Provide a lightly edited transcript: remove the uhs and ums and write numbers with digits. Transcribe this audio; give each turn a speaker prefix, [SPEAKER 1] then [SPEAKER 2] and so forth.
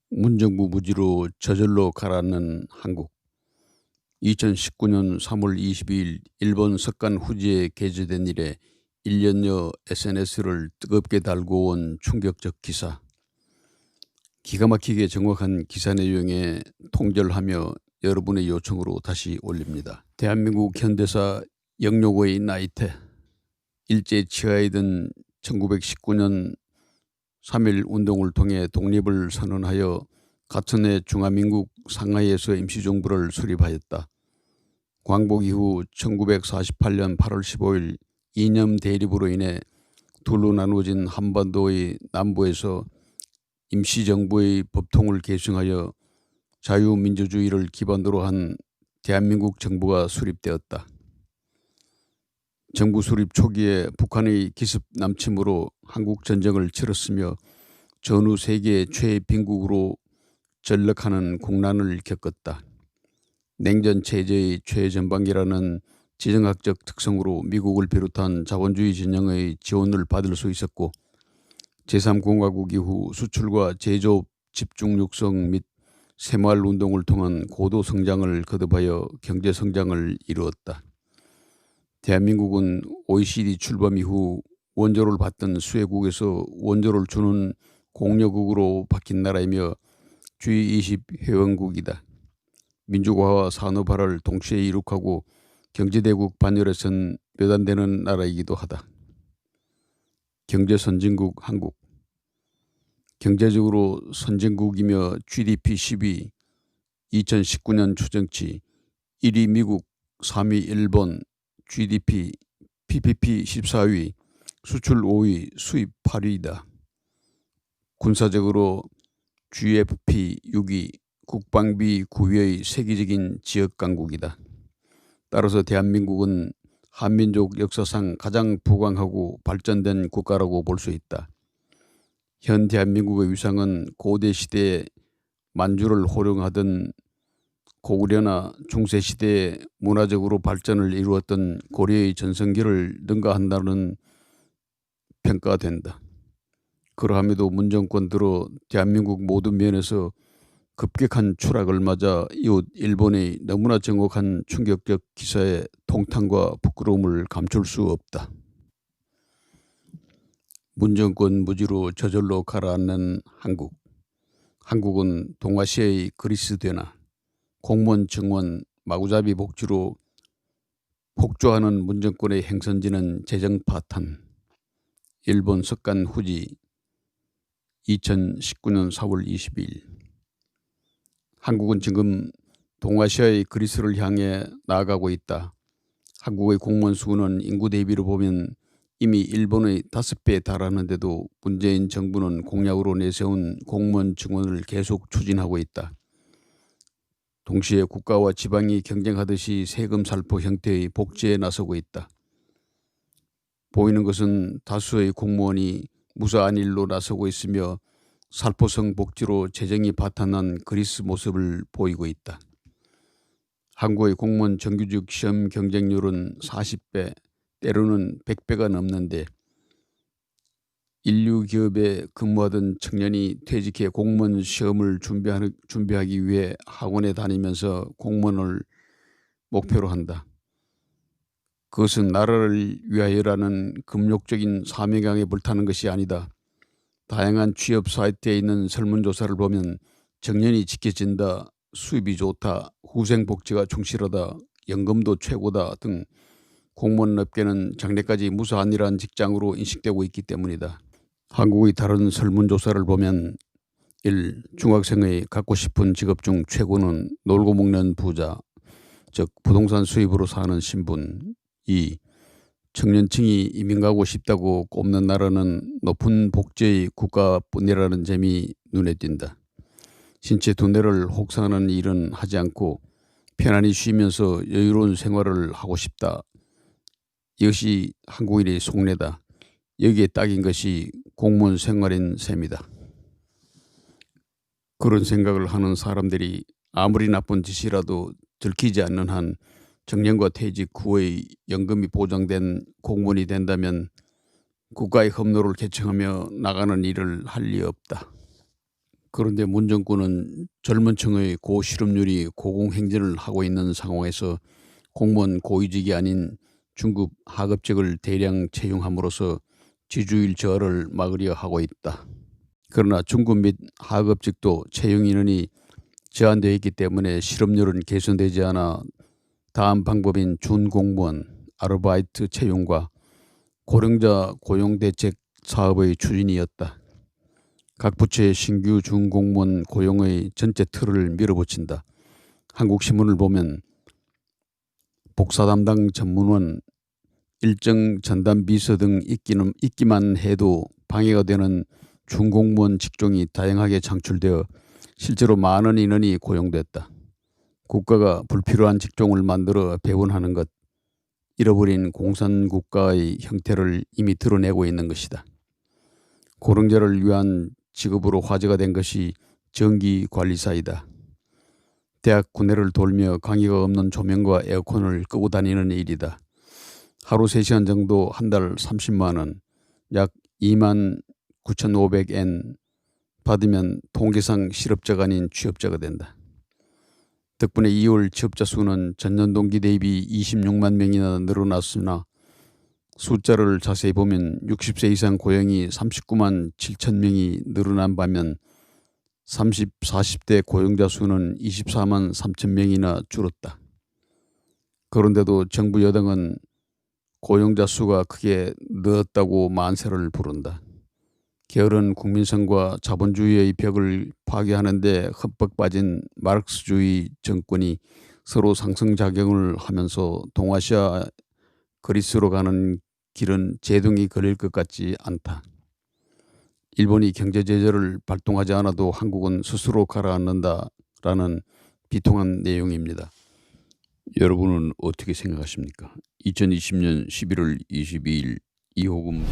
[SPEAKER 1] 문정부 무지로 저절로 가라앉는 한국. 2019년 3월 22일 일본 석간 후지에 게재된 이래 1년여 SNS를 뜨겁게 달고 온 충격적 기사. 기가 막히게 정확한 기사 내용에 통절하며 여러분의 요청으로 다시 올립니다. 대한민국 현대사 영록의 나이테. 일제 치하에 든 1919년 3.1 운동을 통해 독립을 선언하여 같은 해 중화민국 상하이에서 임시정부를 수립하였다. 광복 이후 1948년 8월 15일 이념 대립으로 인해 둘로 나누어진 한반도의 남부에서 임시정부의 법통을 계승하여 자유민주주의를 기반으로 한 대한민국 정부가 수립되었다. 정부 수립 초기에 북한의 기습 남침으로 한국 전쟁을 치렀으며 전후 세계 최빈국으로 전락하는 국난을 겪었다. 냉전 체제의 최전방기라는 지정학적 특성으로 미국을 비롯한 자본주의 진영의 지원을 받을 수 있었고 제3공화국 이후 수출과 제조업 집중 육성 및 새마을 운동을 통한 고도 성장을 거듭하여 경제 성장을 이루었다. 대한민국은 OECD 출범 이후 원조를 받던 수혜국에서 원조를 주는 공여국으로 바뀐 나라이며 G20 회원국이다. 민주화와 산업화를 동시에 이룩하고 경제대국 반열에선 몇 안 되는 나라이기도 하다. 경제선진국 한국. 경제적으로 선진국이며 GDP 10위, 2019년 추정치 1위 미국, 3위 일본, GDP, PPP 14위, 수출 5위, 수입 8위이다. 군사적으로 GFP 6위, 국방비 9위의 세계적인 지역 강국이다. 따라서 대한민국은 한민족 역사상 가장 부강하고 발전된 국가라고 볼 수 있다. 현 대한민국의 위상은 고대 시대에 만주를 호령하던 고구려나 중세시대에 문화적으로 발전을 이루었던 고려의 전성기를 능가한다는 평가가 된다. 그러함에도 문정권 들어 대한민국 모든 면에서 급격한 추락을 맞아 이웃 일본의 너무나 정확한 충격적 기사에 통탄과 부끄러움을 감출 수 없다. 문정권 무지로 저절로 가라앉는 한국. 한국은 동아시아의 그리스 되나 공무원 정원 마구잡이 복지로 폭주하는 문정권의 행선지는 재정 파탄. 일본 석간 후지 2019년 4월 22일. 한국은 지금 동아시아의 그리스를 향해 나아가고 있다. 한국의 공무원 수는 인구 대비로 보면 이미 일본의 5배에 달하는데도 문재인 정부는 공약으로 내세운 공무원 증원을 계속 추진하고 있다. 동시에 국가와 지방이 경쟁하듯이 세금 살포 형태의 복지에 나서고 있다. 보이는 것은 다수의 공무원이 무사한 일로 나서고 있으며 살포성 복지로 재정이 파탄난 그리스 모습을 보이고 있다. 한국의 공무원 정규직 시험 경쟁률은 40배, 때로는 100배가 넘는데 인류 기업에 근무하던 청년이 퇴직해 공무원 시험을 준비하기 위해 학원에 다니면서 공무원을 목표로 한다. 그것은 나라를 위하여라는 금욕적인 사명감에 불타는 것이 아니다. 다양한 취업 사이트에 있는 설문조사를 보면 정년이 지켜진다, 수입이 좋다, 후생복지가 충실하다, 연금도 최고다 등 공무원 업계는 장래까지 무사한이라는 직장으로 인식되고 있기 때문이다. 한국의 다른 설문조사를 보면 1. 중학생의 갖고 싶은 직업 중 최고는 놀고 먹는 부자, 즉 부동산 수입으로 사는 신분. 2. 청년층이 이민 가고 싶다고 꼽는 나라는 높은 복지의 국가뿐이라는 점이 눈에 띈다. 신체 두뇌를 혹사하는 일은 하지 않고 편안히 쉬면서 여유로운 생활을 하고 싶다. 이것이 한국인의 속내다. 여기에 딱인 것이 공무원 생활인 셈이다. 그런 생각을 하는 사람들이 아무리 나쁜 짓이라도 들키지 않는 한 정년과 퇴직 후의 연금이 보장된 공무원이 된다면 국가의 험로를 개척하며 나가는 일을 할 리 없다. 그런데 문 정권은 젊은 층의 고실업률이 고공행진을 하고 있는 상황에서 공무원 고위직이 아닌 중급 하급직을 대량 채용함으로써 지주일 저하를 막으려 하고 있다. 그러나 중급 및 하급직도 채용 인원이 제한되어 있기 때문에 실업률은 개선되지 않아 다음 방법인 준공무원, 아르바이트 채용과 고령자 고용대책 사업의 추진이었다. 각 부처의 신규 준공무원 고용의 전체 틀을 밀어붙인다. 한국신문을 보면 복사 담당 전문원, 일정 전담 비서 등 있기만 해도 방해가 되는 준공무원 직종이 다양하게 창출되어 실제로 많은 인원이 고용됐다. 국가가 불필요한 직종을 만들어 배분하는 것, 잃어버린 공산국가의 형태를 이미 드러내고 있는 것이다. 고령자를 위한 직업으로 화제가 된 것이 전기관리사이다. 대학 구내를 돌며 강의가 없는 조명과 에어컨을 끄고 다니는 일이다. 하루 3시간 정도 한 달 30만 원, 약 29,500엔 받으면 통계상 실업자가 아닌 취업자가 된다. 덕분에 2월 취업자 수는 전년 동기 대비 26만 명이나 늘어났으나 숫자를 자세히 보면 60세 이상 고용이 39만 7천 명이 늘어난 반면 30, 40대 고용자 수는 24만 3천 명이나 줄었다. 그런데도 정부 여당은 고용자 수가 크게 늘었다고 만세를 부른다. 게으른 국민성과 자본주의의 벽을 파괴하는 데 흠뻑 빠진 마르크스주의 정권이 서로 상승작용을 하면서 동아시아 그리스로 가는 길은 제동이 걸릴 것 같지 않다. 일본이 경제 제재를 발동하지 않아도 한국은 스스로 가라앉는다라는 비통한 내용입니다. 여러분은 어떻게 생각하십니까? 2020년 11월 22일 이호금